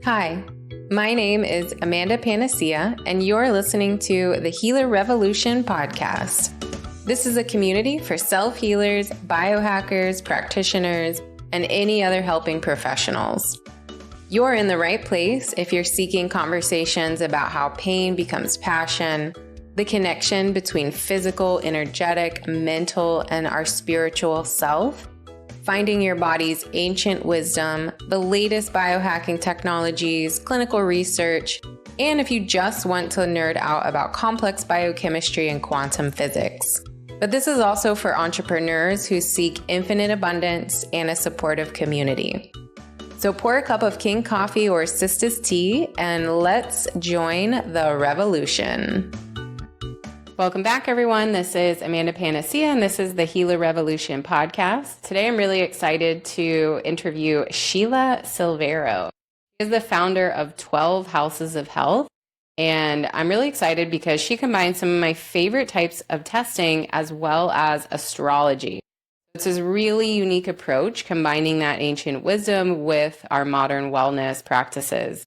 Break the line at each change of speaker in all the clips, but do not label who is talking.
Hi, my name is Amanda Panacea, and you're listening to the Healer Revolution podcast. This is a community for self-healers, biohackers, practitioners, and any other helping professionals. You're in the right place if you're seeking conversations about how pain becomes passion, the connection between physical, energetic, mental, and our spiritual self, finding your body's ancient wisdom, the latest biohacking technologies, clinical research, and if you just want to nerd out about complex biochemistry and quantum physics. But this is also for entrepreneurs who seek infinite abundance and a supportive community. So pour a cup of King coffee or Sisters tea and let's join the revolution. Welcome back, everyone. This is Amanda Panacea, and this is the Healer Revolution podcast. Today, I'm really excited to interview Sheila Silverio. She is the founder of 12 Houses of Health, and I'm really excited because she combines some of my favorite types of testing as well as astrology. It's a really unique approach, combining that ancient wisdom with our modern wellness practices.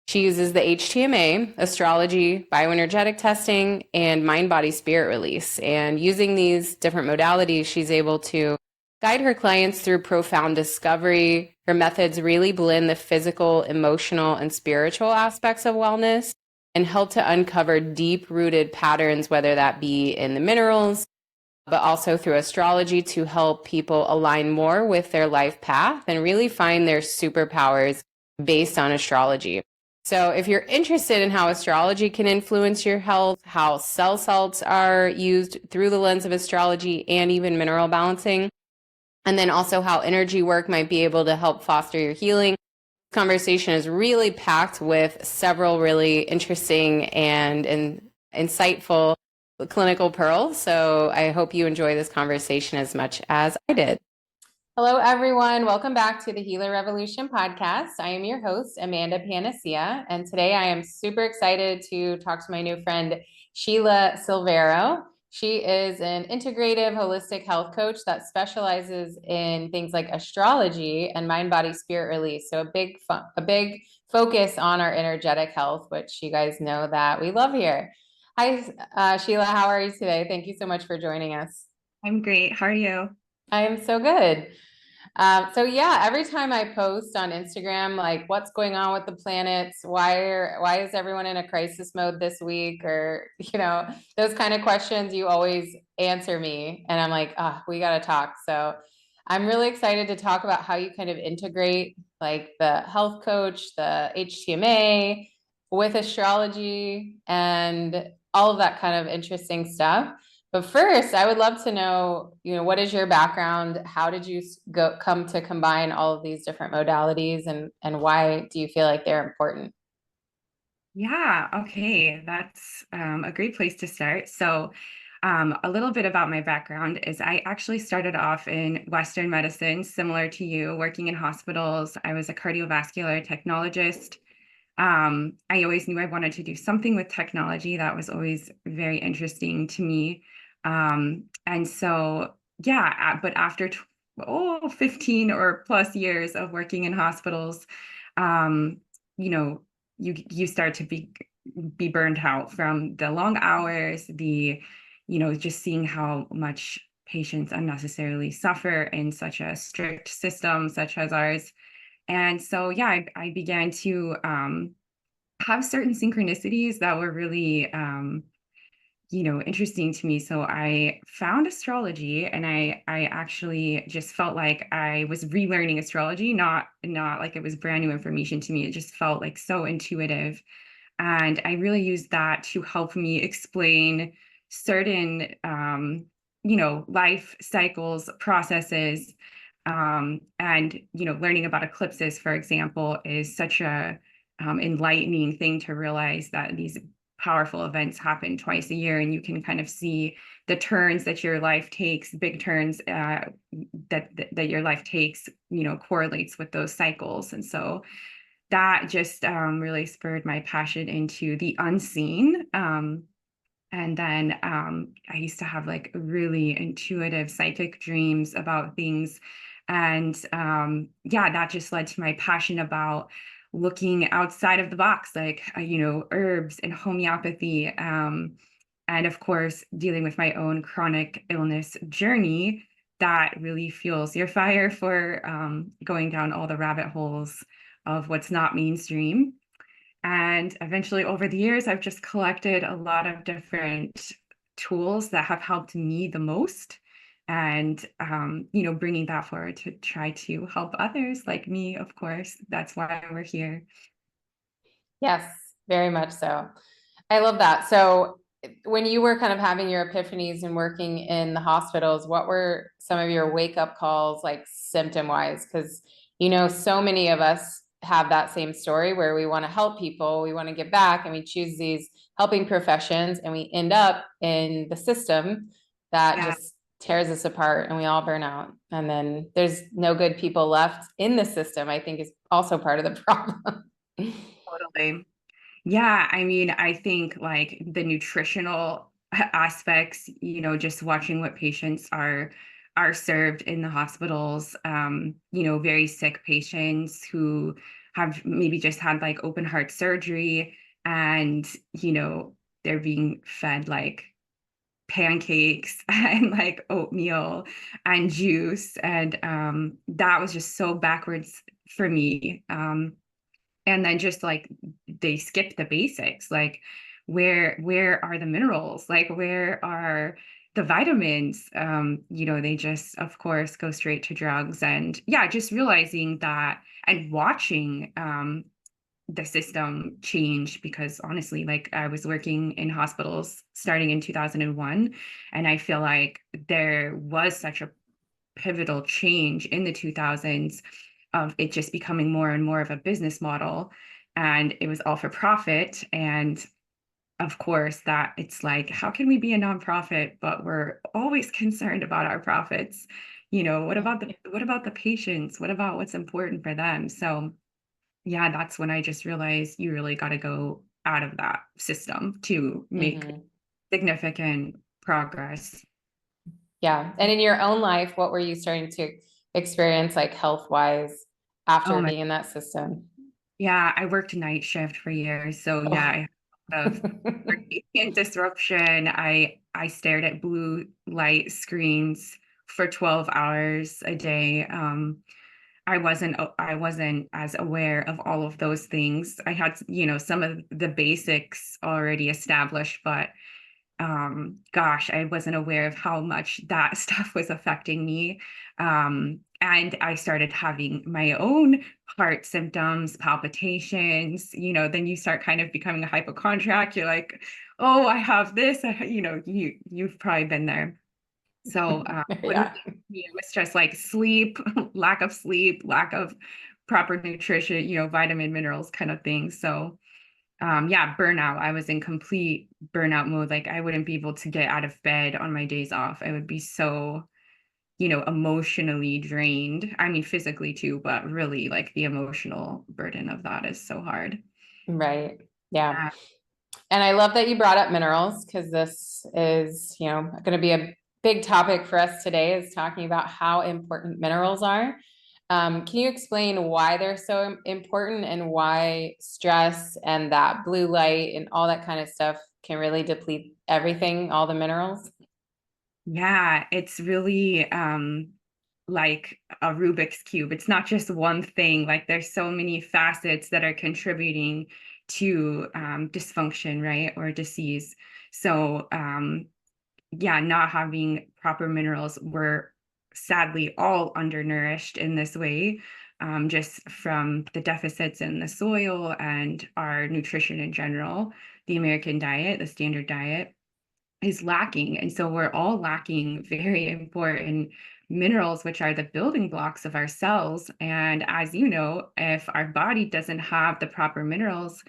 She uses the HTMA, astrology, bioenergetic testing, and mind-body-spirit release. And using these different modalities, she's able to guide her clients through profound discovery. Her methods really blend the physical, emotional, and spiritual aspects of wellness and help to uncover deep-rooted patterns, whether that be in the minerals, but also through astrology to help people align more with their life path and really find their superpowers based on astrology. So if you're interested in how astrology can influence your health, how cell salts are used through the lens of astrology and even mineral balancing, and then also how energy work might be able to help foster your healing, this conversation is really packed with several really interesting and insightful clinical pearls. So I hope you enjoy this conversation as much as I did. Hello, everyone. Welcome back to the Healer Revolution podcast. I am your host, Amanda Panacea, and today I am super excited to talk to my new friend, Sheila Silverio. She is an integrative holistic health coach that specializes in things like astrology and mind-body-spirit release. So a big focus on our energetic health, which you guys know that we love here. Hi, Sheila. How are you today? Thank you so much for joining us.
I'm great. How are you?
I am so good. Every time I post on Instagram, like what's going on with the planets, why is everyone in a crisis mode this week, or those kind of questions, you always answer me, and I'm like, we got to talk. So I'm really excited to talk about how you kind of integrate like the health coach, the HTMA with astrology and all of that kind of interesting stuff. But first, I would love to know, what is your background? How did you come to combine all of these different modalities, and why do you feel like they're important?
Yeah, okay. That's a great place to start. So, a little bit about my background is I actually started off in Western medicine, similar to you, working in hospitals. I was a cardiovascular technologist. I always knew I wanted to do something with technology. That was always very interesting to me. And so, yeah, but after 15 or plus years of working in hospitals, um, you know, you start to be burned out from the long hours, just seeing how much patients unnecessarily suffer in such a strict system such as ours. And so, yeah, I began to have certain synchronicities that were really, interesting to me. So I found astrology, and I actually just felt like I was relearning astrology, not like it was brand new information to me. It just felt like so intuitive, and I really used that to help me explain certain, life cycles, processes. And learning about eclipses, for example, is such a enlightening thing to realize that these powerful events happen twice a year, and you can kind of see the turns that your life takes, big turns that your life takes, correlates with those cycles. And so that just really spurred my passion into the unseen. And then I used to have like really intuitive psychic dreams about things. And that just led to my passion about looking outside of the box, like, herbs and homeopathy. And of course, dealing with my own chronic illness journey that really fuels your fire for going down all the rabbit holes of what's not mainstream. And eventually, over the years, I've just collected a lot of different tools that have helped me the most. And, bringing that forward to try to help others like me, of course. That's why we're here.
Yes, very much so. I love that. So when you were kind of having your epiphanies and working in the hospitals, what were some of your wake up calls, like symptom wise? Because, so many of us have that same story where we want to help people, we want to give back, and we choose these helping professions, and we end up in the system that
Yeah,
just tears us apart and we all burn out. And then there's no good people left in the system, I think is also part of the problem.
totally. Yeah, I mean, I think like the nutritional aspects, just watching what patients are served in the hospitals, very sick patients who have maybe just had like open heart surgery and, they're being fed like pancakes and like oatmeal and juice. And that was just so backwards for me. And then just like they skip the basics, like where are the minerals, like where are the vitamins? They just of course go straight to drugs. And yeah, just realizing that and watching the system change, because honestly, like I was working in hospitals starting in 2001, and I feel like there was such a pivotal change in the 2000s of it just becoming more and more of a business model, and it was all for profit. And of course that it's like, how can we be a nonprofit but we're always concerned about our profits? What about the patients? What about what's important for them? So yeah, that's when I just realized you really got to go out of that system to make
Mhm.
significant progress.
Yeah. And in your own life, what were you starting to experience, like health wise,
Oh
after
my,
being in that system?
yeah, I worked night shift for years. So yeah,
Oh.
I had a lot of circadian disruption. I stared at blue light screens for 12 hours a day. I wasn't as aware of all of those things. I had, some of the basics already established, but gosh, I wasn't aware of how much that stuff was affecting me. And I started having my own heart symptoms, palpitations. Then you start kind of becoming a hypochondriac. You're like, oh, I have this. You've probably been there. So when
Yeah.
it was just like sleep, lack of proper nutrition, vitamin, minerals kind of thing. So yeah, burnout. I was in complete burnout mode. Like I wouldn't be able to get out of bed on my days off. I would be so, emotionally drained. I mean, physically too, but really like the emotional burden of that is so hard.
Right. Yeah.
Yeah.
And I love that you brought up minerals, because this is, going to be a big topic for us today, is talking about how important minerals are. Can you explain why they're so important, and why stress and that blue light and all that kind of stuff can really deplete everything, all the minerals?
Yeah, it's really like a Rubik's cube. It's not just one thing. Like there's so many facets that are contributing to dysfunction, right? Or disease. So yeah, not having proper minerals, we're sadly all undernourished in this way, just from the deficits in the soil and our nutrition in general. The American diet, the standard diet, is lacking. And so we're all lacking very important minerals, which are the building blocks of our cells. And as you know, if our body doesn't have the proper minerals,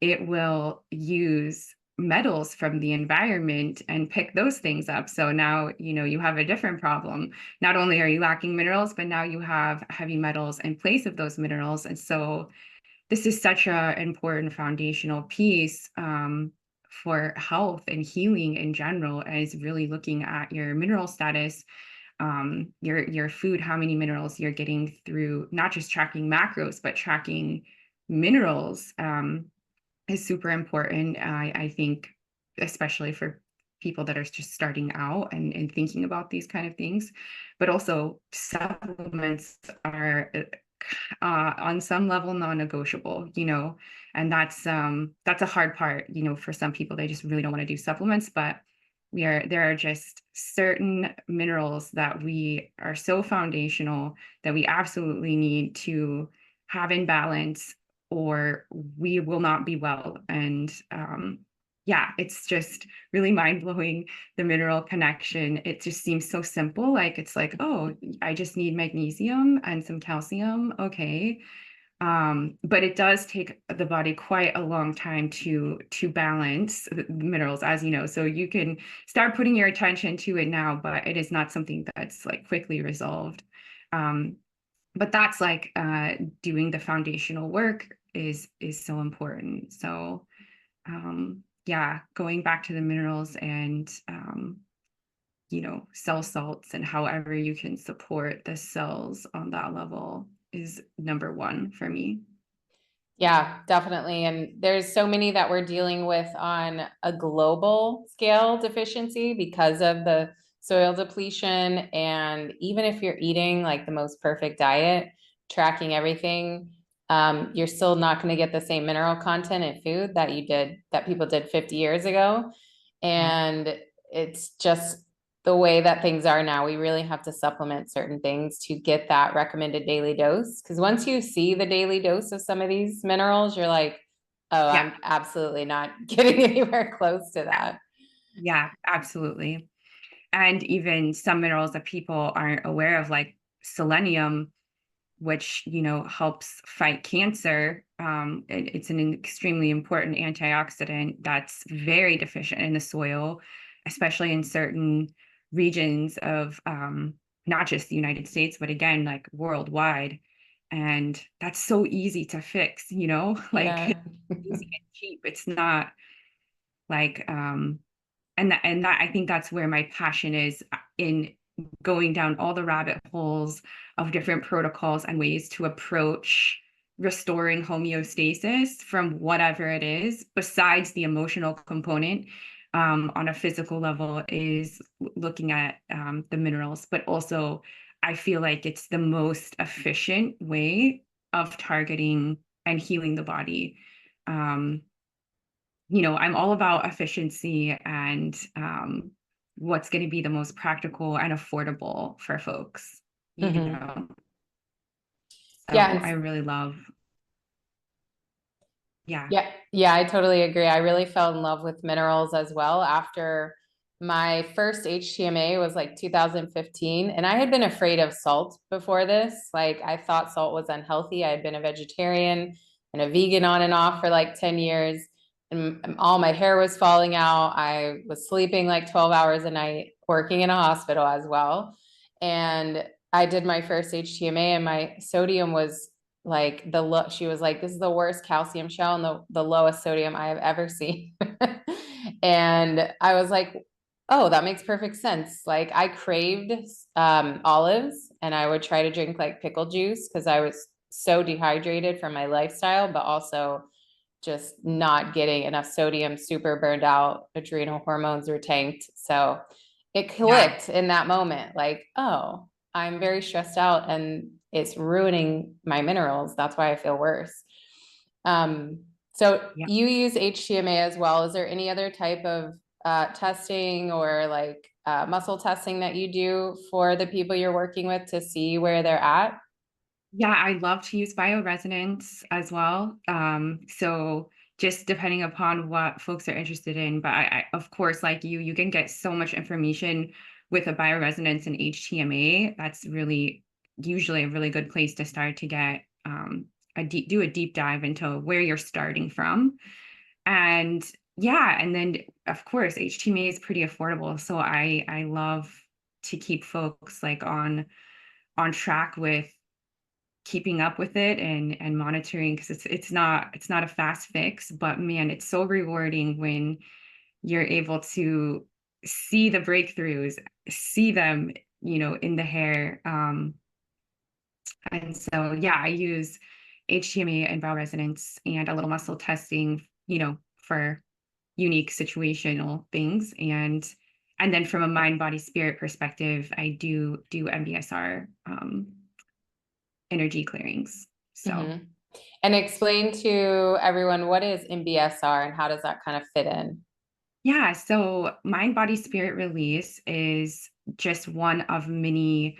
it will use metals from the environment and pick those things up. So now, you have a different problem. Not only are you lacking minerals, but now you have heavy metals in place of those minerals. And so this is such a important foundational piece for health and healing in general, is really looking at your mineral status, your food, how many minerals you're getting through not just tracking macros, but tracking minerals is super important. I think, especially for people that are just starting out and thinking about these kind of things, but also supplements are on some level non-negotiable, and that's a hard part, for some people. They just really don't want to do supplements, but there are just certain minerals that we are so foundational that we absolutely need to have in balance, or we will not be well. And yeah, it's just really mind-blowing, the mineral connection. It just seems so simple. Like, it's like, oh, I just need magnesium and some calcium. Okay. But it does take the body quite a long time to balance the minerals, as you know. So you can start putting your attention to it now, but it is not something that's like quickly resolved. Um, but that's like doing the foundational work is so important. So yeah, going back to the minerals and cell salts and however you can support the cells on that level is number one for me.
Yeah, definitely. And there's so many that we're dealing with on a global scale deficiency because of the soil depletion. And even if you're eating like the most perfect diet, tracking everything, you're still not going to get the same mineral content in food that people did 50 years ago.
Yeah.
And it's just the way that things are now. We really have to supplement certain things to get that recommended daily dose. Because once you see the daily dose of some of these minerals, you're like, oh,
Yeah.
I'm absolutely not getting anywhere close to that.
Yeah, absolutely. And even some minerals that people aren't aware of, like selenium, which helps fight cancer. It's an extremely important antioxidant that's very deficient in the soil, especially in certain regions of not just the United States, but again, like worldwide. And that's so easy to fix, like
Yeah.
it's easy and cheap. It's not like and that I think that's where my passion is, in going down all the rabbit holes of different protocols and ways to approach restoring homeostasis from whatever it is, besides the emotional component. On a physical level, is looking at the minerals, but also I feel like it's the most efficient way of targeting and healing the body. Um, I'm all about efficiency and what's going to be the most practical and affordable for folks, you
Mhm.
know.
Yeah.
So I
And
really love, yeah.
yeah, yeah, I totally agree. I really fell in love with minerals as well after my first HTMA was like 2015. And I had been afraid of salt before this. Like, I thought salt was unhealthy. I had been a vegetarian and a vegan on and off for like 10 years. And all my hair was falling out. I was sleeping like 12 hours a night, working in a hospital as well. And I did my first HTMA and my sodium was like she was like, this is the worst calcium shell and the lowest sodium I have ever seen. And I was like, oh, that makes perfect sense. Like, I craved olives and I would try to drink like pickle juice because I was so dehydrated from my lifestyle, but also just not getting enough sodium, super burned out, adrenal hormones were tanked. So it
Yeah.
clicked in that moment, like, oh, I'm very stressed out and it's ruining my minerals. That's why I feel worse. Um, so
Yeah.
you use HTMA as well. Is there any other type of testing or like muscle testing that you do for the people you're working with to see where they're at?
Yeah, I love to use bioresonance as well. So just depending upon what folks are interested in, but of course, like you can get so much information with a bioresonance and HTMA. That's really usually a really good place to start to get do a deep dive into where you're starting from. And yeah, and then of course HTMA is pretty affordable. So I love to keep folks like on track with keeping up with it and monitoring, because it's not a fast fix, but man, it's so rewarding when you're able to see the breakthroughs, see them, in the hair. And so yeah, I use HTMA and bioresonance and a little muscle testing, for unique situational things. And then from a mind, body, spirit perspective, I do MBSR energy clearings. So.
Mm-hmm. And explain to everyone, what is MBSR and how does that kind of fit in?
Yeah, so mind, body, spirit release is just one of many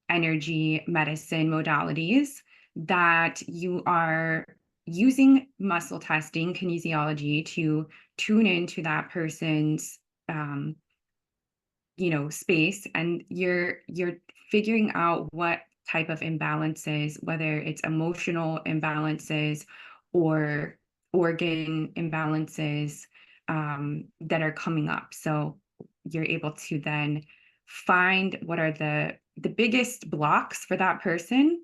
energy medicine modalities that you are using muscle testing, kinesiology to tune into that person's space, and you're figuring out what type of imbalances, whether it's emotional imbalances or organ imbalances, that are coming up. So you're able to then find what are the biggest blocks for that person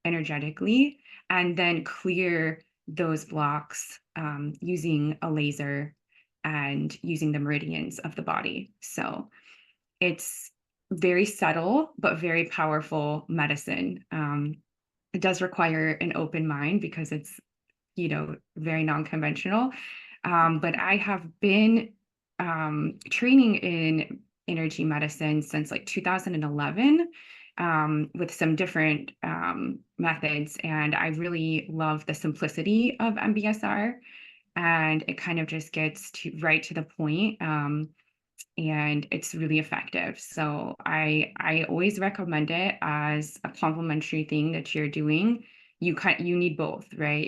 energetically, and then clear those blocks using a laser and using the meridians of the body. So it's very subtle, but very powerful medicine. It does require an open mind because it's, very non-conventional. But I have been training in energy medicine since like 2011, with some different methods. And I really love the simplicity of MBSR. And it kind of just gets right to the point. And it's really effective. So I always recommend it as a complementary thing that you're doing. You need both, right?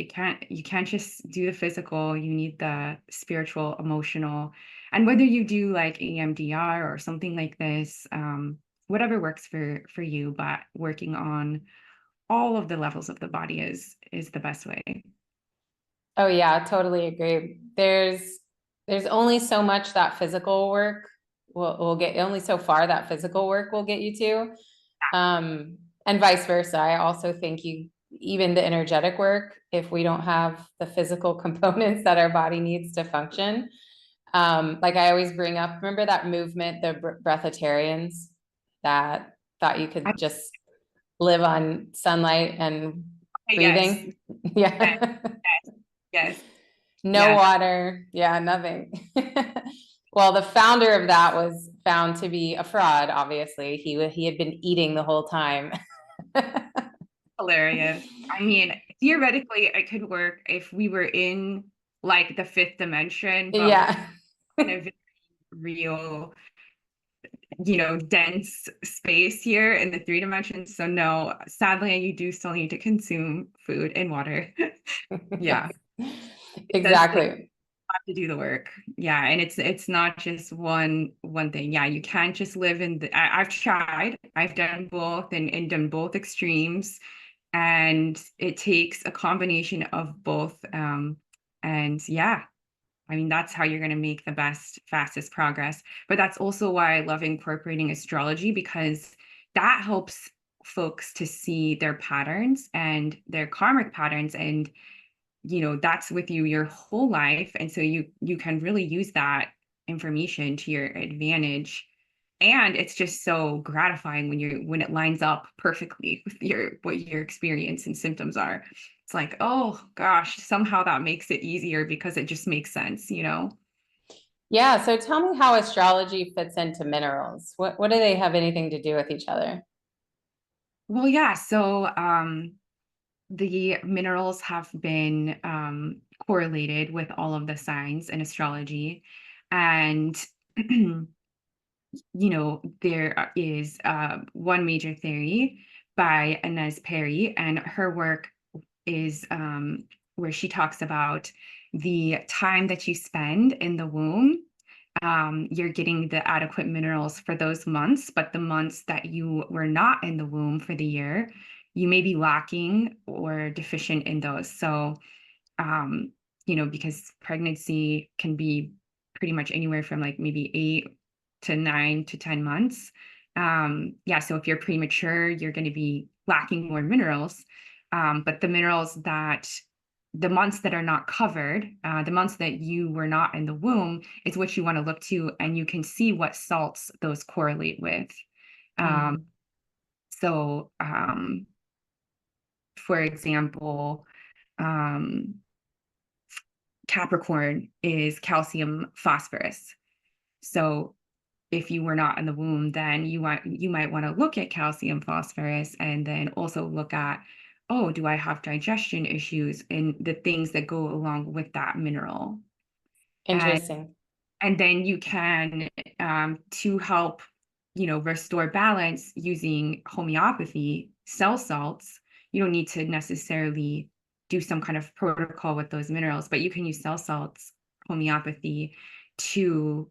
You can't just do the physical, you need the spiritual, emotional. And whether you do like EMDR or something like this, whatever works for you, but working on all of the levels of the body is the best way.
Oh yeah, totally agree. There's only so much that physical work will get, only so far that physical work will get you to. And vice versa. I also think even the energetic work, if we don't have the physical components that our body needs to function. Like I always bring up, remember that movement, the breatharians that thought you could just live on sunlight and
Yes,
breathing?
yes,
Yeah.
yes,
No
yes.
water. Yeah, nothing. Well, the founder of that was found to be a fraud, obviously. He had been eating the whole time.
Hilarious. I mean, theoretically, it could work if we were in like the fifth dimension, but we're
Yeah.
in a very real, dense space here in the three dimensions. So no, sadly, you do still need to consume food and water. Yeah,
Yes.
it does take
Exactly.
have to do the work. Yeah, and it's not just one thing. Yeah, you can't just live in I've tried. I've done both and done both extremes, and it takes a combination of both. And yeah, I mean, that's how you're going to make the best, fastest progress. But that's also why I love incorporating astrology, because that helps folks to see their patterns and their karmic patterns, and that's with you your whole life. And so you can really use that information to your advantage. And it's just so gratifying when it lines up perfectly with what your experience and symptoms are. It's like, oh gosh, somehow that makes it easier because it just makes sense.
Yeah. So tell me how astrology fits into minerals. What do they have anything to do with each other?
Well, yeah. So the minerals have been correlated with all of the signs in astrology. And there is one major theory by Inez Perry, and her work is where she talks about the time that you spend in the womb. You're getting the adequate minerals for those months, but the months that you were not in the womb for the year, you may be lacking or deficient in those. So, because pregnancy can be pretty much anywhere from like maybe 8 to 9 to 10 months. Yeah, so if you're premature, you're going to be lacking more minerals. But the months that are not covered, the months that you were not in the womb, is what you want to look to, and you can see what salts those correlate with. Um,
Mm.
so for example, um, Capricorn is calcium phosphorus. So if you were not in the womb, then you might want to look at calcium phosphorus, and then also look at, oh, do I have digestion issues, and the things that go along with that mineral. And
Interesting.
and then you can, to help, restore balance using homeopathy, cell salts. You don't need to necessarily do some kind of protocol with those minerals, but you can use cell salts, homeopathy, to,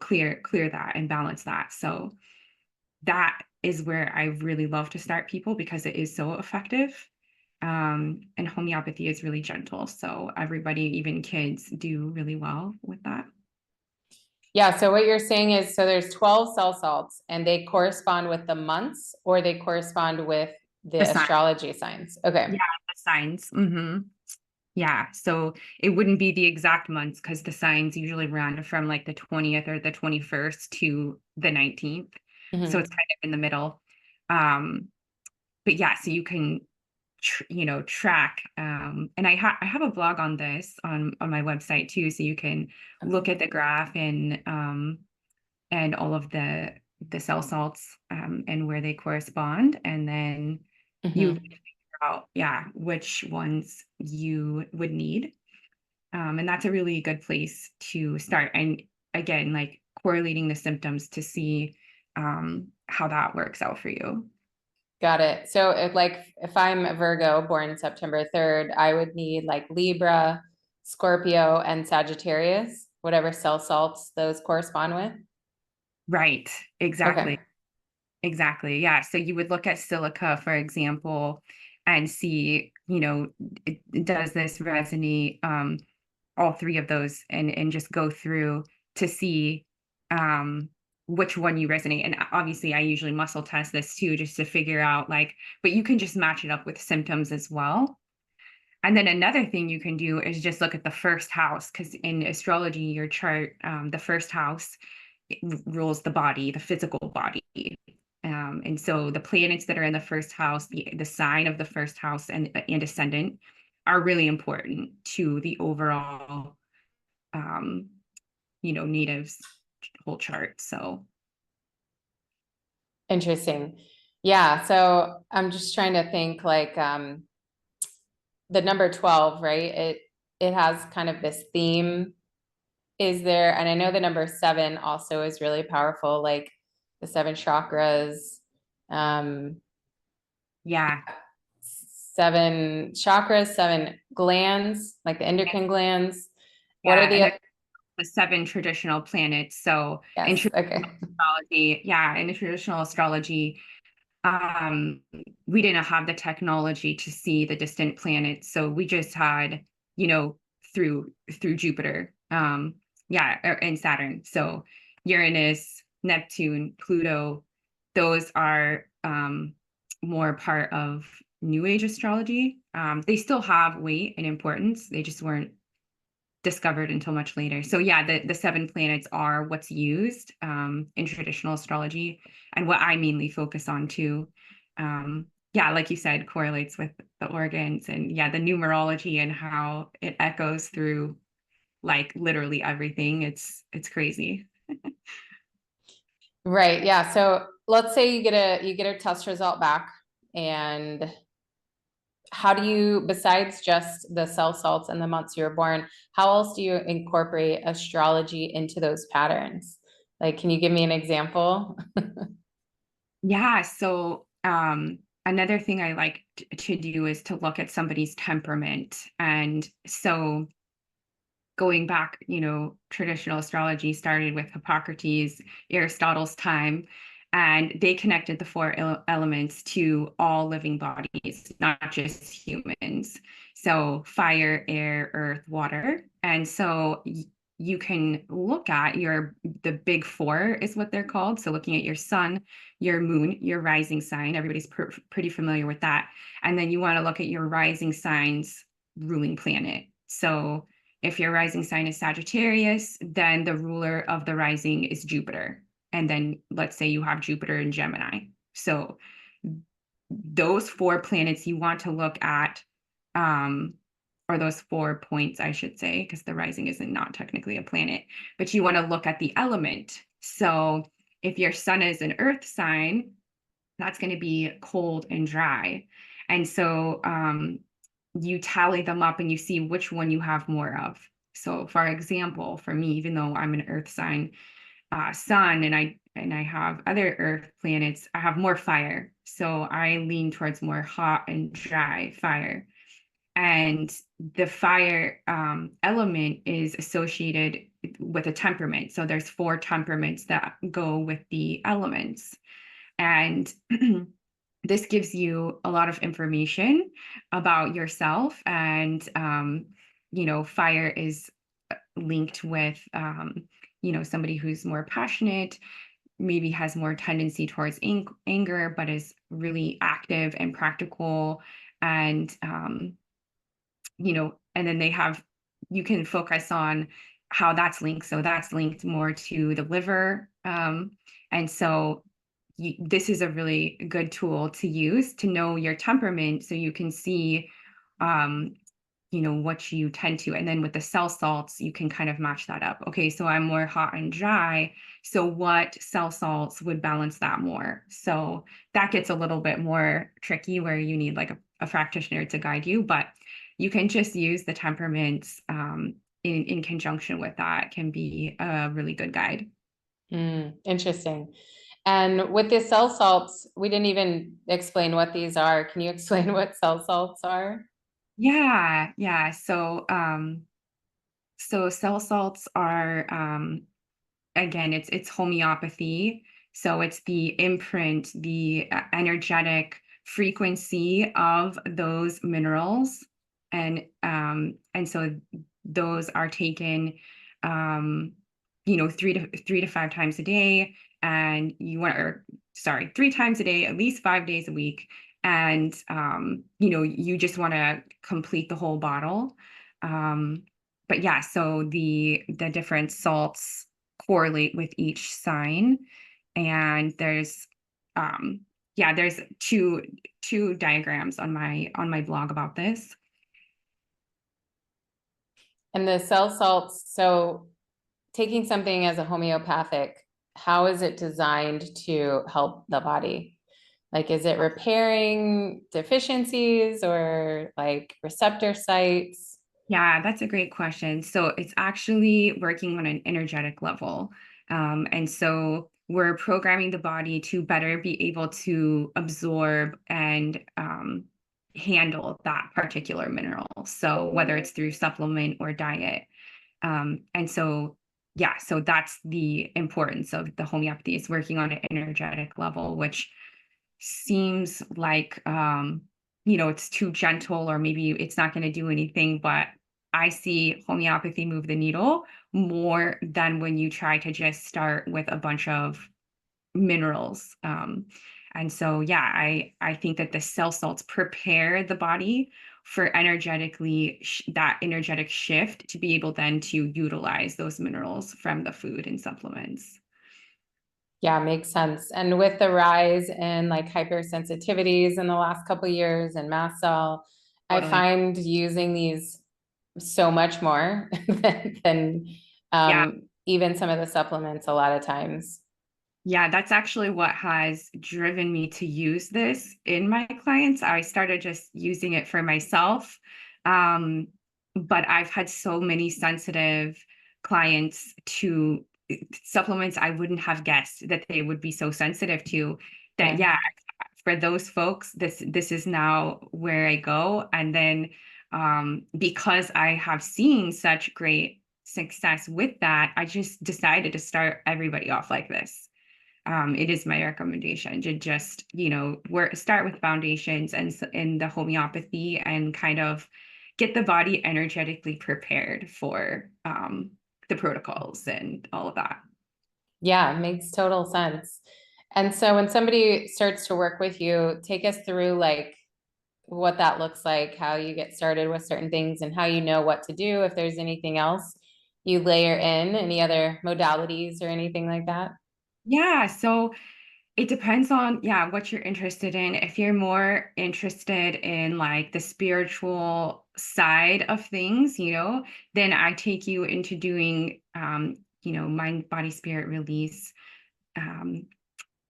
clear that and balance that. So that is where I really love to start people, because it is so effective. And homeopathy is really gentle. So everybody, even kids, do really well with that.
Yeah, so what you're saying is, so there's 12 cell salts and they correspond with the months, or they correspond with the
The sign,
astrology signs. Okay.
yeah, the signs. Yeah. So it wouldn't be the exact months, because the signs usually run from like the 20th or the 21st to the 19th. So it's
Mhm.
kind of in the middle. Um, but yeah, so you can track, and I have a blog on this on my website too, so you can look at the graph, and all of the cell salts, and where they correspond, and then you
Mhm.
figure out, yeah, which ones you would need. And that's a really good place to start, and again, like, correlating the symptoms to see, how that works out for you.
Got it. So if I'm a Virgo born September 3rd, I would need like Libra, Scorpio, and Sagittarius, whatever cell salts those correspond with.
Right,
Okay.
exactly. Exactly. Yeah. So you would look at silica, for example, and see, does this resonate, all three of those, and just go through to see, um, which one you resonate. And obviously, I usually muscle test this too, just to figure out, like, but you can just match it up with symptoms as well. And then another thing you can do is just look at the first house, because in astrology, your chart, the first house, rules the body, the physical body. And so the planets that are in the first house, the sign of the first house, and ascendant, are really important to the overall, um, native's whole chart. So
Interesting. Yeah. So I'm just trying to think like the number 12, right? It has kind of this theme. Is there, and I know the number 7 also is really powerful, like the 7 chakras, um,
yeah,
7 chakras, 7 glands, like the endocrine glands. What are
yeah, and
the,
there's the seven traditional planets. So in
yes,
traditional
okay.
astrology, yeah, in the traditional astrology, um, we didn't have the technology to see the distant planets, so we just had, through Jupiter, yeah, and Saturn. So Uranus, Neptune, Pluto, those are, more part of New Age astrology. They still have weight and importance. They just weren't discovered until much later. So yeah, the seven planets are what's used, in traditional astrology, and what I mainly focus on too. Yeah, like you said, correlates with the organs, and yeah, the numerology and how it echoes through, like, literally everything. It's crazy.
Right. Yeah. So let's say you get a test result back, and how do you, besides just the cell salts and the months you were born, how else do you incorporate astrology into those patterns? Like, can you give me an example?
Yeah, so, another thing I like to do is to look at somebody's temperament. And so, going back, traditional astrology started with Hippocrates, Aristotle's time, and they connected the four elements to all living bodies, not just humans. So fire, air, earth, water. And so you can look at the big four is what they're called. So looking at your sun, your moon, your rising sign, everybody's pretty familiar with that. And then you want to look at your rising signs ruling planet. So if your rising sign is Sagittarius, then the ruler of the rising is Jupiter. And then let's say you have Jupiter in Gemini. So those 4 planets you want to look at, or those 4 points, I should say, because the rising is not technically a planet, but you want to look at the element. So if your sun is an earth sign, that's going to be cold and dry. And so you tally them up and you see which one you have more of. So for example, for me, even though I'm an earth sign, sun, and I have other earth planets, I have more fire. So I lean towards more hot and dry fire. And the fire element is associated with a temperament. So there's 4 temperaments that go with the elements. And this gives you a lot of information about yourself. And, fire is linked with, somebody who's more passionate, maybe has more tendency towards anger, but is really active and practical. And, and then you can focus on how that's linked. So that's linked more to the liver. And so this is a really good tool to use to know your temperament so you can see what you tend to. And then with the cell salts, you can kind of match that up. Okay, so I'm more hot and dry. So what cell salts would balance that more? So that gets a little bit more tricky where you need like a practitioner to guide you, but you can just use the temperaments in conjunction with that can be a really good guide.
Interesting. And with the cell salts, we didn't even explain what these are. Can you explain what cell salts are?
Yeah. So cell salts are again, it's homeopathy. So it's the imprint, the energetic frequency of those minerals, and so those are taken, 3 to 5 times a day, and or sorry, 3 times a day, at least 5 days a week, and you just want to complete the whole bottle. But yeah, so the different salts correlate with each sign, and there's two diagrams on my blog about this.
And the cell salts, so taking something as a homeopathic, how is it designed to help the body? Like, is it repairing deficiencies or like receptor sites?
Yeah, that's a great question. So it's actually working on an energetic level. And so we're programming the body to better be able to absorb and handle that particular mineral. So whether it's through supplement or diet. And so, yeah, so that's the importance of the homeopathy, is working on an energetic level, which seems like it's too gentle, or maybe it's not going to do anything, but I see homeopathy move the needle more than when you try to just start with a bunch of minerals. And so yeah, I think that the cell salts prepare the body for that energetic shift to be able then to utilize those minerals from the food and supplements.
Yeah, makes sense. And with the rise in like hypersensitivities in the last couple of years and mast cell, I
Totally.
find using these so much more than
Yeah.
even some of the supplements a lot of times.
Yeah, that's actually what has driven me to use this in my clients. I started just using it for myself. Um, but I've had so many sensitive clients to supplements I wouldn't have guessed that they would be so sensitive to, that
Yeah.
yeah, for those folks, this is now where I go. And then because I have seen such great success with that, I just decided to start everybody off like this. It is my recommendation to just, start with foundations and in the homeopathy, and kind of get the body energetically prepared for the protocols and all of that.
Yeah, makes total sense. And so when somebody starts to work with you, take us through like what that looks like, how you get started with certain things, and how you know what to do, if there's anything else you layer in, any other modalities or anything like that.
Yeah, so It depends on, yeah, what you're interested in. If you're more interested in like the spiritual side of things, then I take you into doing, mind, body, spirit release, um,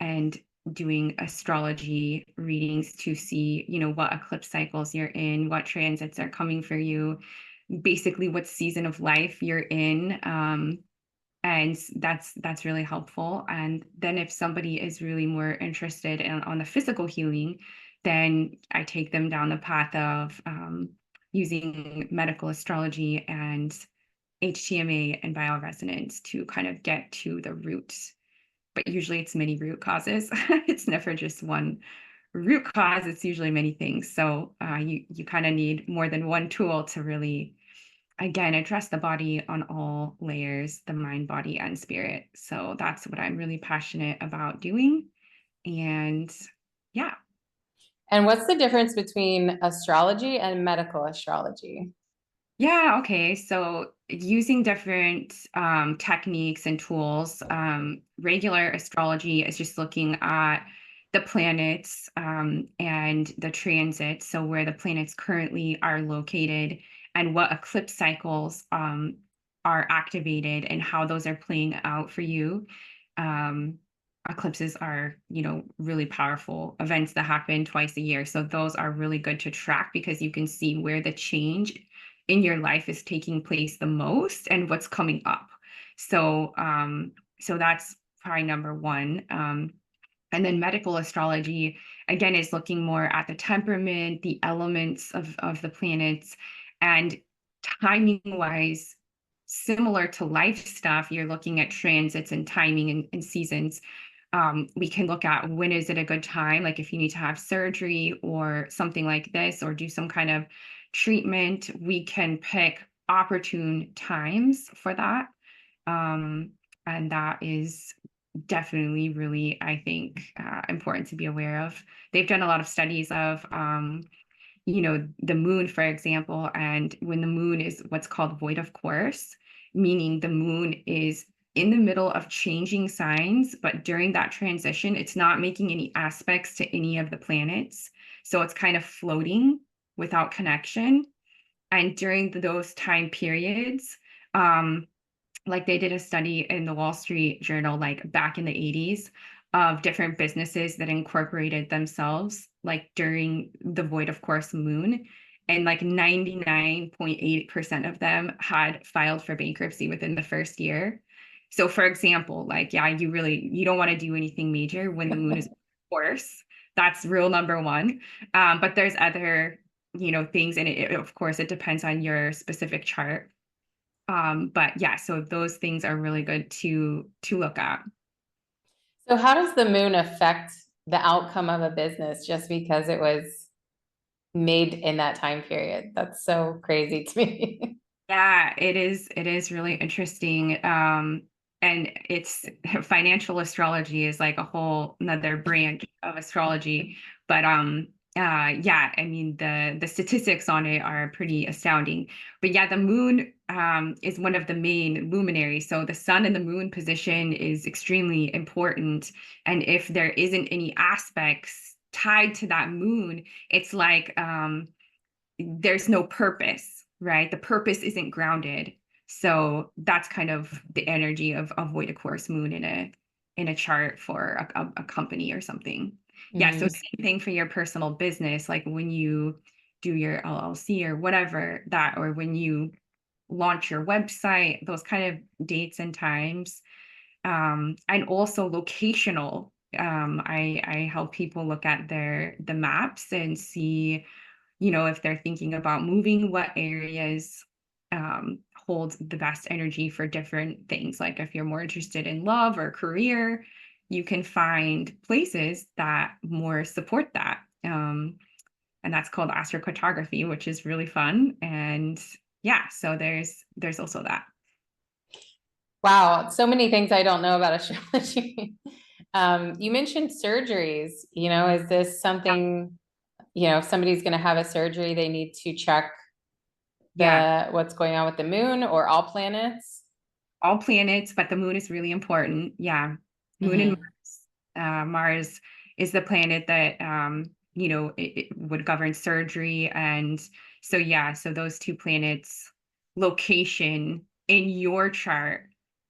and doing astrology readings to see, what eclipse cycles you're in, what transits are coming for you, basically what season of life you're in. And that's really helpful. And then if somebody is really more interested on the physical healing, then I take them down the path of using medical astrology and HTMA and bioresonance to kind of get to the root. But usually it's many root causes. It's never just one root cause. It's usually many things. So you kind of need more than one tool to really, again, address the body on all layers, the mind, body, and spirit. So that's what I'm really passionate about doing. And yeah.
And what's the difference between astrology and medical astrology?
Yeah, okay. So using different techniques and tools, regular astrology is just looking at the planets and the transits, so where the planets currently are located and what eclipse cycles are activated and how those are playing out for you. Um, Eclipses are, really powerful events that happen twice a year. So those are really good to track because you can see where the change in your life is taking place the most and what's coming up. So that's probably number one. And then medical astrology, again, is looking more at the temperament, the elements of the planets, and timing wise, similar to life stuff, you're looking at transits and timing and seasons. We can look at when is it a good time, like if you need to have surgery or something like this, or do some kind of treatment, we can pick opportune times for that. And that is definitely really, I think, important to be aware of. They've done a lot of studies of, the moon, for example, and when the moon is what's called void of course, meaning the moon is in the middle of changing signs, but during that transition, it's not making any aspects to any of the planets. So it's kind of floating without connection. And during those time periods, like they did a study in the Wall Street Journal, like back in the 80s, of different businesses that incorporated themselves like during the void of course moon. And like 99.8% of them had filed for bankruptcy within the first year. So for example, like, yeah, you don't want to do anything major when the moon is of course. That's rule number one. But there's other, things, and of course, it depends on your specific chart. But yeah, so those things are really good to look at.
So how does the moon affect the outcome of a business just because it was made in that time period? That's so crazy to me.
Yeah, it is really interesting. And it's financial astrology is like a whole another branch of astrology. But yeah, I mean the statistics on it are pretty astounding. But yeah, the moon is one of the main luminaries. So the sun and the moon position is extremely important. And if there isn't any aspects tied to that moon, it's like there's no purpose, right? The purpose isn't grounded. So that's kind of the energy of void of course moon in a chart for a company or something. Yeah, so same thing for your personal business, like when you do your LLC or whatever that, or when you launch your website, those kind of dates and times, and also locational. I help people look at the maps and see, if they're thinking about moving, what areas hold the best energy for different things. Like if you're more interested in love or career, you can find places that more support that. And that's called astrocartography, which is really fun. And yeah, so there's also that.
Wow, so many things I don't know about astrology. You mentioned surgeries. Is this something, if somebody's going to have a surgery, they need to check
Yeah,
what's going on with the moon or all planets?
all planets, but the moon is really important. Yeah, moon and
Hmm.
Mars. Mars is the planet that it would govern surgery, and so yeah, so those two planets location in your chart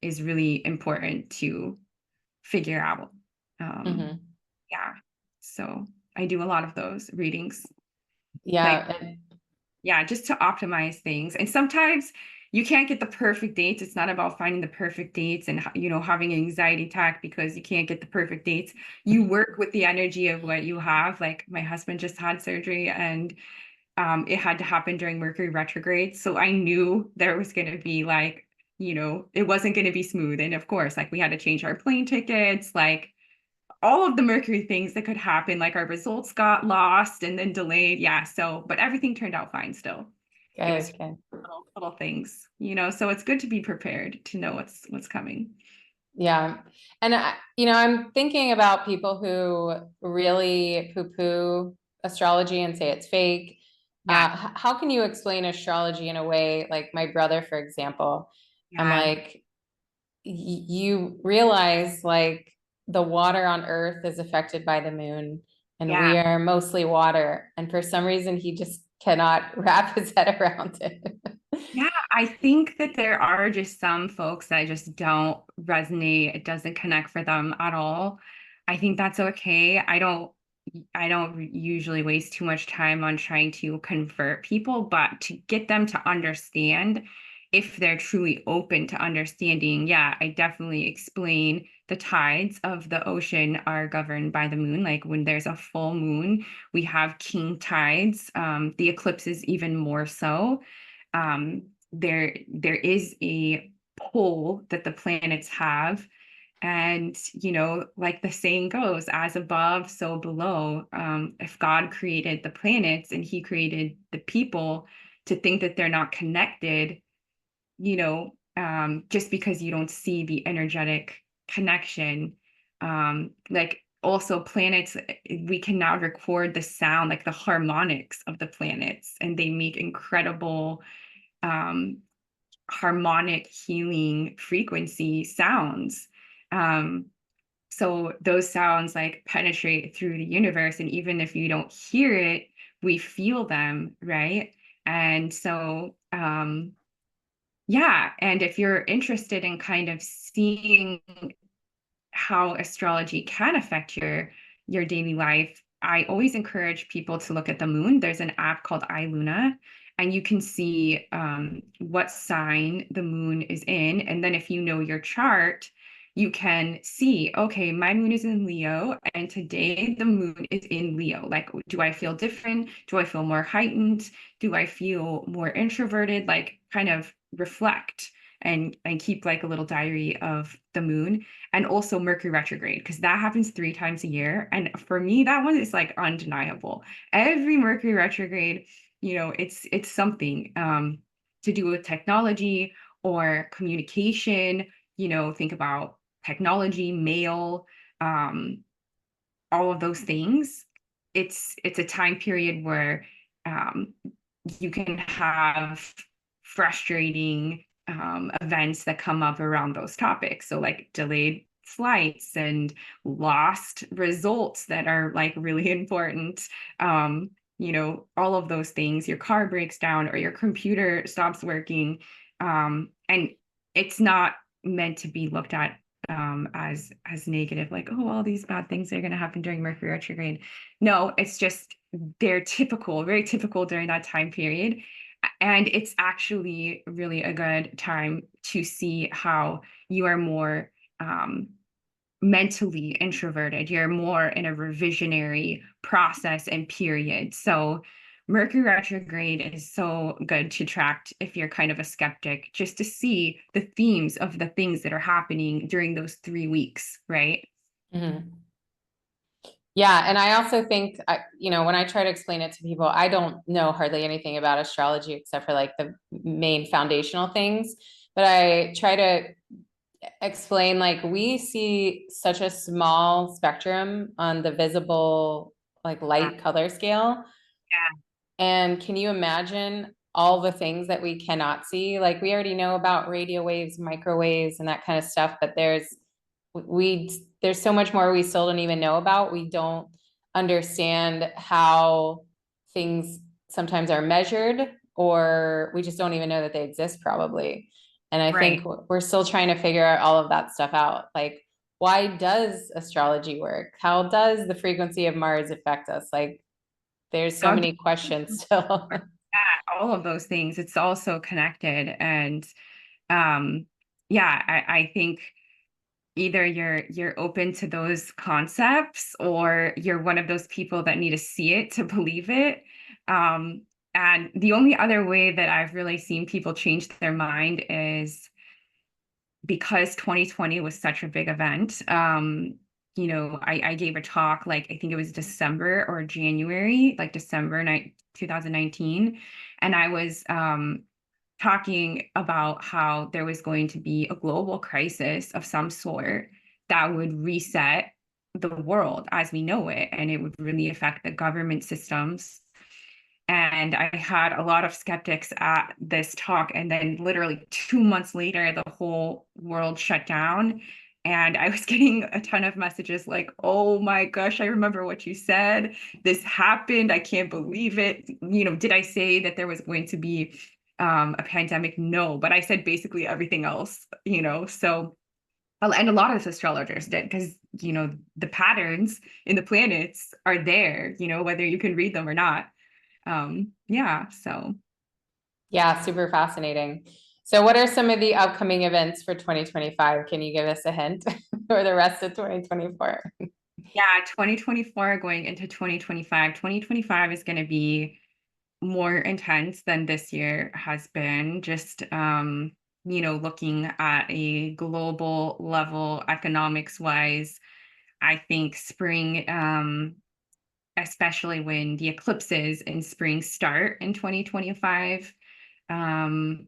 is really important to figure out. Um,
Mhm.
yeah, so I do a lot of those readings, like
Yeah. And
yeah, just to optimize things. And sometimes you can't get the perfect dates. It's not about finding the perfect dates and having an anxiety attack because you can't get the perfect dates. You work with the energy of what you have. Like my husband just had surgery, and it had to happen during Mercury retrograde. So I knew there was going to be like, it wasn't going to be smooth. And of course, like we had to change our plane tickets, like all of the Mercury things that could happen, like our results got lost and then delayed. Yeah. So, but everything turned out fine still. It was
good, good.
little things, so it's good to be prepared to know what's coming.
Yeah. And I'm thinking about people who really poo-poo astrology and say it's fake.
Yeah.
How can you explain astrology in a way, like my brother, for example? I'm
Yeah.
like, you realize like the water on Earth is affected by the moon, and
Yeah.
we are mostly water. And for some reason, he just cannot wrap his head around it.
Yeah, I think that there are just some folks that just don't resonate. It doesn't connect for them at all. I think that's okay. I don't usually waste too much time on trying to convert people, but to get them to understand, if they're truly open to understanding, yeah, I definitely explain the tides of the ocean are governed by the moon. Like when there's a full moon, we have king tides. The eclipses even more so. There is a pull that the planets have, and like the saying goes, as above so below. If God created the planets and he created the people, to think that they're not connected, just because you don't see the energetic connection. Like also planets, we can now record the sound, like the harmonics of the planets, and they make incredible um, harmonic healing frequency sounds. Um, so those sounds like penetrate through the universe, and even if you don't hear it, we feel them, right? And so, yeah, and if you're interested in kind of seeing how astrology can affect your daily life, I always encourage people to look at the moon. There's an app called iLuna, and you can see what sign the moon is in. And then if you know your chart, you can see, okay, my moon is in Leo, and today the moon is in Leo. Like, do I feel different? Do I feel more heightened? Do I feel more introverted? Like, kind of reflect and keep like a little diary of the moon, and also Mercury retrograde, because that happens 3 times a year. And for me, that one is like undeniable. Every Mercury retrograde, it's something to do with technology or communication. Think about technology, mail, um, all of those things. It's a time period where um, you can have frustrating events that come up around those topics. So like delayed flights and lost results that are like really important. All of those things. Your car breaks down or your computer stops working. And it's not meant to be looked at as negative, like, oh, all these bad things are going to happen during Mercury retrograde. No, it's just they're typical, very typical during that time period. And it's actually really a good time to see how you are more mentally introverted. You're more in a revisionary process and period. So Mercury retrograde is so good to track if you're kind of a skeptic, just to see the themes of the things that are happening during those 3 weeks, right?
Mhm. Yeah, and I also think, when I try to explain it to people, I don't know hardly anything about astrology except for like the main foundational things. But I try to explain like we see such a small spectrum on the visible like
Yeah.
light color scale.
Yeah.
And can you imagine all the things that we cannot see? Like we already know about radio waves, microwaves, and that kind of stuff, but there's there's so much more we still don't even know about. We don't understand how things sometimes are measured, or we just don't even know that they exist probably. And I think
Right.
we're still trying to figure out all of that stuff out. Like, why does astrology work? How does the frequency of Mars affect us? Like, there's so
How
many questions still.
all of those things, it's also connected. And um, yeah, I think either you're open to those concepts, or you're one of those people that need to see it to believe it. Um, and the only other way that I've really seen people change their mind is because 2020 was such a big event. I gave a talk, like I think it was December or January, like 2019. And I was talking about how there was going to be a global crisis of some sort that would reset the world as we know it. And it would really affect the government systems. And I had a lot of skeptics at this talk. And then literally 2 months later, the whole world shut down. And I was getting a ton of messages like, oh my gosh, I remember what you said. This happened. I can't believe it. Did I say that there was going to be a pandemic? No, but I said basically everything else. So, and a lot of astrologers did, because, the patterns in the planets are there, whether you can read them or not. Yeah, so
Yeah, super fascinating. So what are some of the upcoming events for 2025? Can you give us a hint for the rest of 2024?
yeah, 2024 going into 2025. 2025 is going to be more intense than this year has been. Just looking at a global level, economics wise, I think spring, especially when the eclipses in spring start in 2025, um,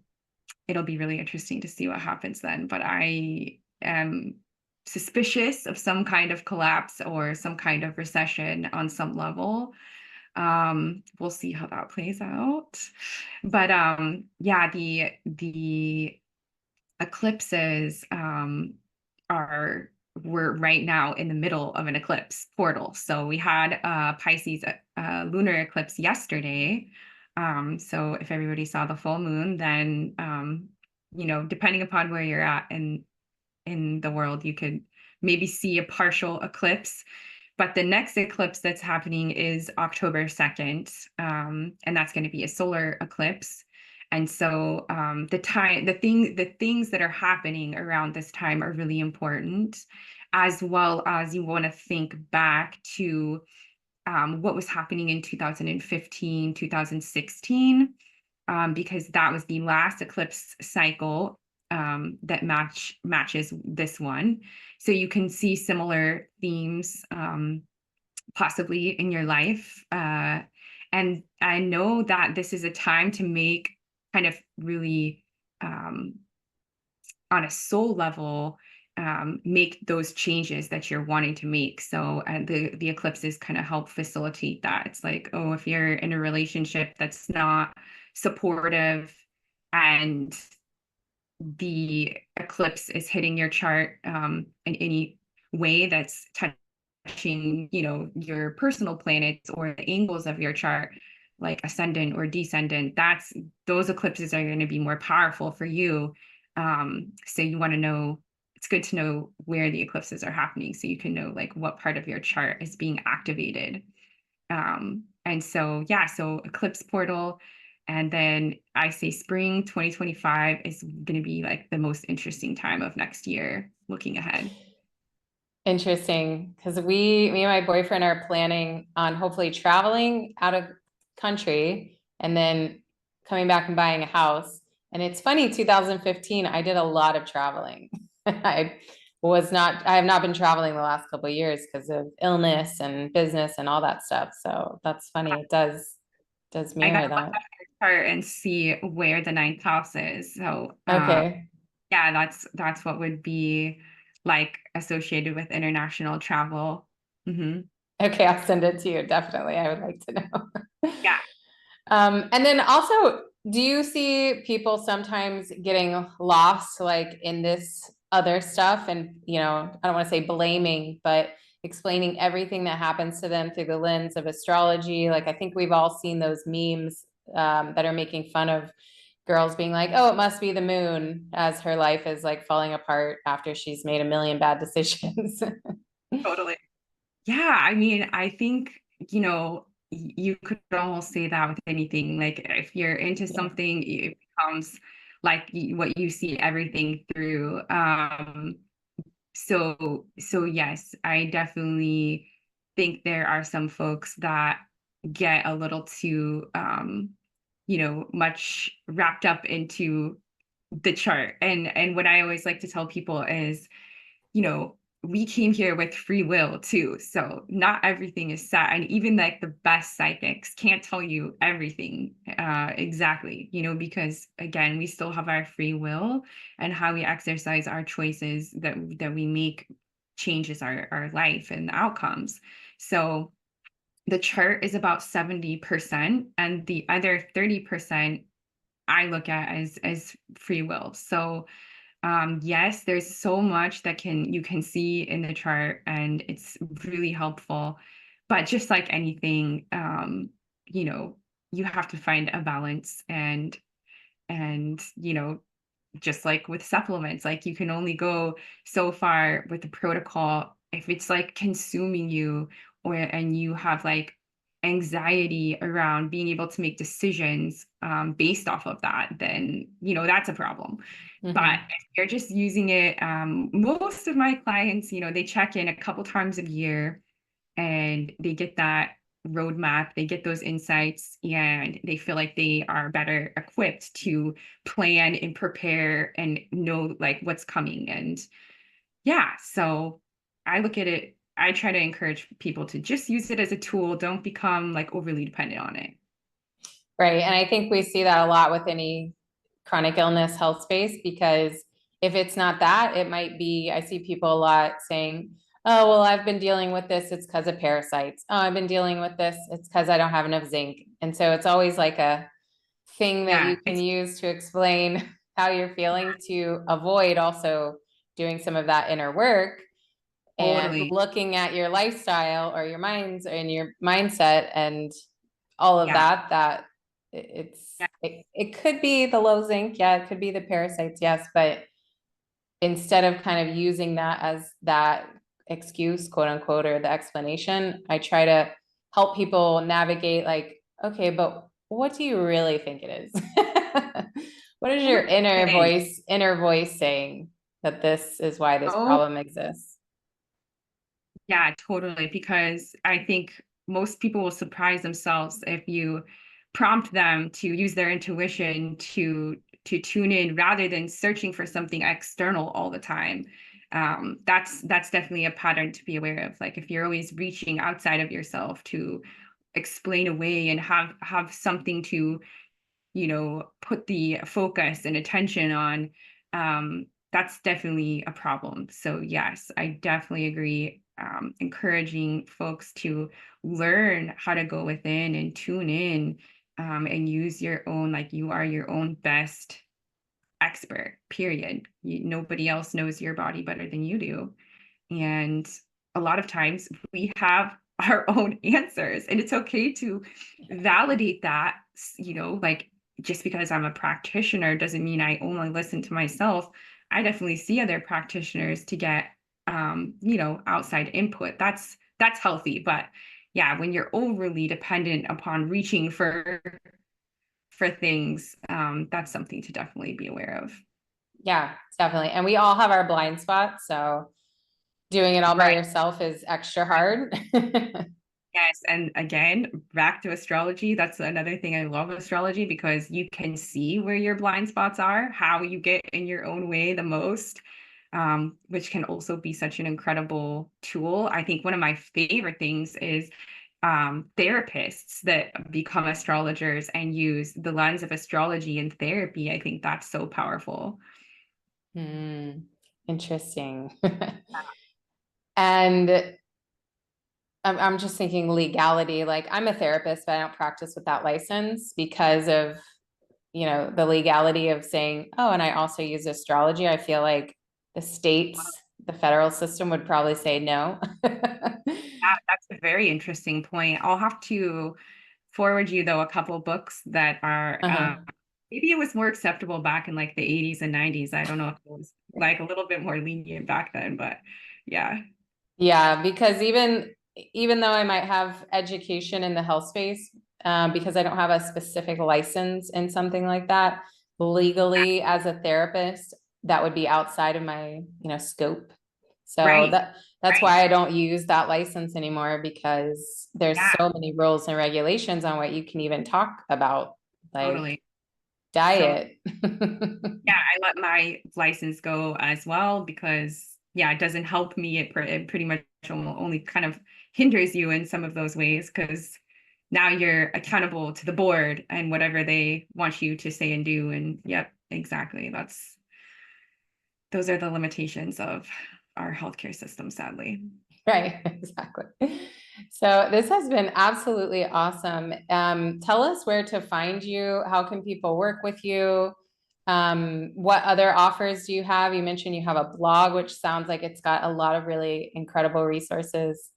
it'll be really interesting to see what happens then. But I am suspicious of some kind of collapse or some kind of recession on some level. We'll see how that plays out. But yeah, the eclipses are we're right now in the middle of an eclipse portal. So we had Pisces lunar eclipse yesterday. So if everybody saw the full moon, then depending upon where you're at in the world, you could maybe see a partial eclipse. But the next eclipse that's happening is October 2nd, and that's going to be a solar eclipse. And so the things that are happening around this time are really important, as well as you want to think back to what was happening in 2015, 2016, because that was the last eclipse cycle that matches this one. So you can see similar themes possibly in your life. And I know that this is a time to make kind of really on a soul level, make those changes that you're wanting to make. So the eclipses kind of help facilitate that. It's like, oh, if you're in a relationship that's not supportive, and the eclipse is hitting your chart in any way that's touching, your personal planets or the angles of your chart, like ascendant or descendant, those eclipses are going to be more powerful for you. So you want to know, it's good to know where the eclipses are happening so you can know like what part of your chart is being activated. And so, yeah, so eclipse portal. And then I say spring 2025 is going to be like the most interesting time of next year looking ahead.
Interesting, because me and my boyfriend are planning on hopefully traveling out of country and then coming back and buying a house. And it's funny, 2015, I did a lot of traveling. I have not been traveling the last couple of years because of illness and business and all that stuff. So that's funny. It does
I got
mirror
to look
that.
at your chart and see where the ninth house is. So
Okay.
yeah, that's what would be like associated with international travel. Hmm.
Okay, I'll send it to you. Definitely. I would like to know.
Yeah.
And then also, do you see people sometimes getting lost like in this other stuff and, I don't want to say blaming, but explaining everything that happens to them through the lens of astrology. Like, I think we've all seen those memes that are making fun of girls being like, oh, it must be the moon, as her life is like falling apart after she's made a million bad decisions.
Totally. Yeah, I mean, I think, you could almost say that with anything. Like if you're into
Yeah.
something, it becomes like what you see everything through. So yes, I definitely think there are some folks that get a little too much wrapped up into the chart. And what I always like to tell people is, you know, we came here with free will too. So not everything is set. And even like the best psychics can't tell you everything exactly, because again, we still have our free will, and how we exercise our choices that we make changes our life and outcomes. So the chart is about 70%, and the other 30% I look at as free will. So yes, there's so much that you can see in the chart, and it's really helpful. But just like anything, you know, you have to find a balance, and just like with supplements, like you can only go so far with the protocol if it's like consuming you, and you have like anxiety around being able to make decisions based off of that, then that's a problem. But
Mm-hmm.
if you're just using it, most of my clients, they check in a couple times a year, and they get that roadmap, they get those insights, and they feel like they are better equipped to plan and prepare and know like what's coming. And yeah, so I look at it, I try to encourage people to just use it as a tool. Don't become like overly dependent on it.
Right. And I think we see that a lot with any chronic illness health space, because if it's not that, it might be, I see people a lot saying, oh, well, I've been dealing with this. It's because of parasites. Oh, I've been dealing with this. It's because I don't have enough zinc. And so it's always like a thing that
Yeah,
you can use to explain how you're feeling to avoid also doing some of that inner work and
totally.
looking at your lifestyle or your minds and your mindset and all of
Yeah.
that it could be the low zinc, yeah, it could be the parasites, yes, but instead of kind of using that as that excuse, quote unquote, or the explanation, I try to help people navigate like, okay, but what do you really think it is? What is your
Okay.
inner voice saying that this is why this
Oh,
problem exists?
yeah, totally. Because I think most people will surprise themselves if you prompt them to use their intuition to tune in rather than searching for something external all the time. That's definitely a pattern to be aware of. Like if you're always reaching outside of yourself to explain away and have something to put the focus and attention on, that's definitely a problem. So yes, I definitely agree. Encouraging folks to learn how to go within and tune in, and use your own, like you are your own best expert, period. Nobody else knows your body better than you do. And a lot of times we have our own answers, and it's okay to validate that, like just because I'm a practitioner doesn't mean I only listen to myself. I definitely see other practitioners to get outside input. That's healthy. But yeah, when you're overly dependent upon reaching for things, that's something to definitely be aware of.
Yeah, definitely. And we all have our blind spots, so doing it all by
Right.
yourself is extra hard.
Yes, and again, back to astrology. That's another thing I love astrology, because you can see where your blind spots are, how you get in your own way the most, which can also be such an incredible tool. I think one of my favorite things is therapists that become astrologers and use the lens of astrology in therapy. I think that's so powerful.
Hmm, interesting. And I'm just thinking legality. Like, I'm a therapist, but I don't practice with that license because of, the legality of saying, oh, and I also use astrology. I feel like the states, the federal system would probably say no.
That's a very interesting point. I'll have to forward you though a couple books that are
Uh-huh.
maybe it was more acceptable back in like the 80s and 90s. I don't know if it was like a little bit more lenient back then, but yeah.
Yeah, because even though I might have education in the health space, because I don't have a specific license in something like that, legally as a therapist, that would be outside of my, scope. So
Right.
that's
Right.
why I don't use that license anymore, because there's
Yeah,
so many rules and regulations on what you can even talk about, like
totally. So
diet.
yeah, I let my license go as well because yeah, it doesn't help me. It pretty much only kind of hinders you in some of those ways because now you're accountable to the board and whatever they want you to say and do. And yep, exactly. Those are the limitations of our healthcare system, sadly.
Right, exactly. So this has been absolutely awesome. Tell us where to find you. How can people work with you? What other offers do you have? You mentioned you have a blog, which sounds like it's got a lot of really incredible resources.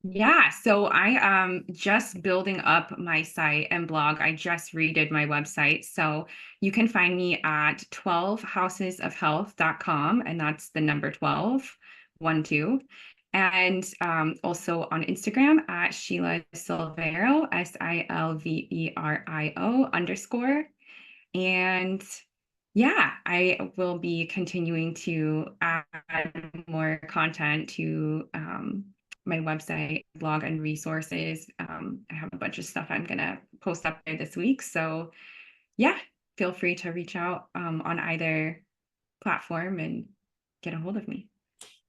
Yeah, so I am just building up my site and blog. I just redid my website. So you can find me at 12housesofhealth.com, and that's the number 12, 1, 2. And also on Instagram at Sheila Silverio, Silverio _ and yeah, I will be continuing to add more content to my website, blog, and resources. I have a bunch of stuff I'm going to post up there this week. So, yeah, feel free to reach out on either platform and get a hold of me.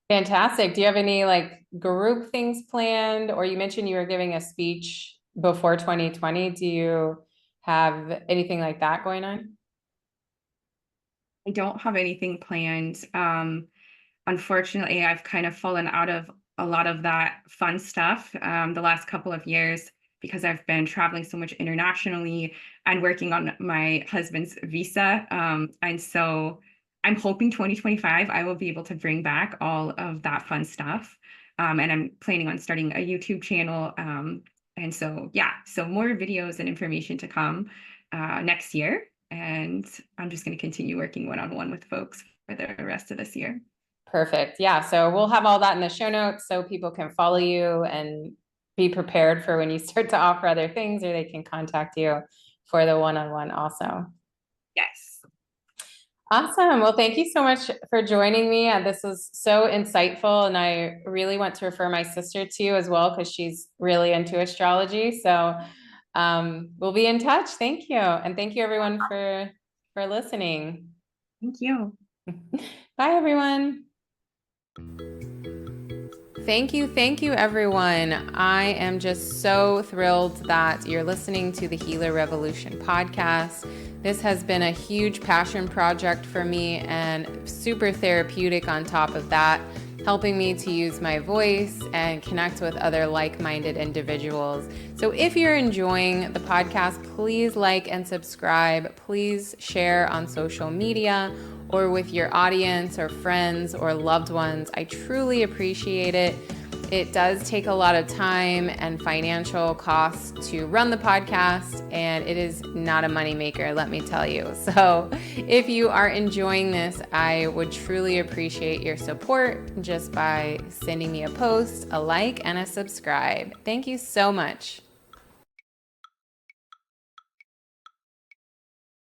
Fantastic. Do you have any like group things planned? Or you mentioned you were giving a speech before 2020. Do you have anything like that going on?
I don't have anything planned. Unfortunately, I've kind of fallen out of a lot of that fun stuff the last couple of years because I've been traveling so much internationally and working on my husband's visa. And so I'm hoping 2025 I will be able to bring back all of that fun stuff. And I'm planning on starting a YouTube channel. And so, yeah, so more videos and information to come next year. And I'm just going to continue working one-on-one with folks for the rest of this year.
Perfect. Yeah. So we'll have all that in the show notes so people can follow you and be prepared for when you start to offer other things, or they can contact you for the one-on-one also.
Yes.
Awesome. Well, thank you so much for joining me. This was so insightful, and I really want to refer my sister to you as well because she's really into astrology. So we'll be in touch. Thank you. And thank you everyone for listening.
Thank you.
Bye, everyone. Thank you, everyone. I am just so thrilled that you're listening to the Healer Revolution podcast. This has been a huge passion project for me and super therapeutic on top of that, helping me to use my voice and connect with other like-minded individuals. So if you're enjoying the podcast, please like and subscribe. Please share on social media or with your audience or friends or loved ones. I truly appreciate it. It does take a lot of time and financial costs to run the podcast, and it is not a moneymaker, let me tell you. So if you are enjoying this, I would truly appreciate your support just by sending me a post, a like, and a subscribe. Thank you so much.